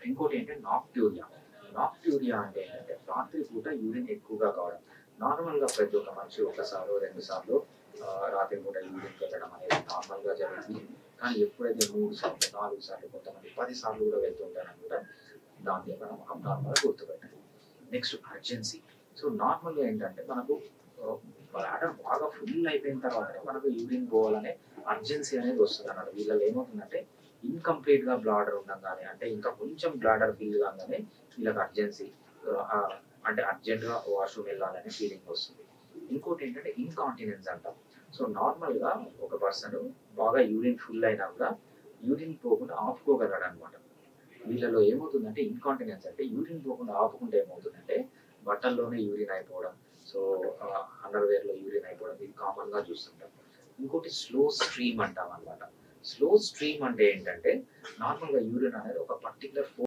ఇంకోటి ఏంటంటే నాక్ట్యూరియా. నాక్ట్యూరియా అంటే ఏంటంటే రాత్రిపూట యూరిన్ ఎక్కువగా కావడం. నార్మల్‌గా ప్రతి ఒక్క మనిషి ఒకసారో, 2 సార్లో రాత్రిపూట యూరిన్‌కి వెళ్ళడం అనేది నార్మల్‌గా జరుగుతుంది. కానీ ఎప్పుడైతే 3 సార్లు, 4 సార్లు, కొంతమంది 10 సార్లు కూడా వెళ్తుంటారనమాట. దాన్ని మనం అబ్నార్మల్‌గా గుర్తుపెట్టాలి. Next urgency. సో, నార్మల్‌గా ఏంటంటే మనకు బ్లాడర్ బాగా ఫుల్ అయిపోయిన తర్వాతనే మనకు యూరిన్ పోవాలనే అర్జెన్సీ అనేది వస్తుందన్నమాట. వీళ్ళలో ఏమవుతుందంటే ఇన్‌కంప్లీట్‌గా బ్లాడర్ ఉండంగానే అంటే ఇంకా కొంచెం బ్లాడర్ ఫిల్ కాంగానే వీళ్ళకి అర్జెన్సీ అంటే అర్జెంట్‌గా వాష్‌రూమ్ వెళ్ళాలనే ఫీలింగ్ వస్తుంది. ఇంకోటేంటంటే ఇన్‌కాంటినెన్స్ అంటాం. సో, నార్మల్‌గా ఒక పర్సన్ బాగా యూరిన్ ఫుల్ అయినా కూడా యూరిన్ పోకుండా ఆపుకోగలడనమాట. వీళ్ళలో ఏమవుతుందంటే ఇన్‌కాంటినెన్స్ అంటే యూరిన్ పోకుండా ఆపుకుంటే ఏమవుతుందంటే బట్టల్లోనే యూరిన్ అయిపోవడం. సో, అండర్‌వేర్‌లో యూరిన్ అయిపోవడం ఇది కామన్‌గా చూస్తుంటాం. ఇంకోటి స్లో స్ట్రీమ్ అంటామనమాట. స్లో స్ట్రీమ్ అంటే ఏంటంటే నార్మల్‌గా యూరిన్ అనేది ఒక పర్టిక్యులర్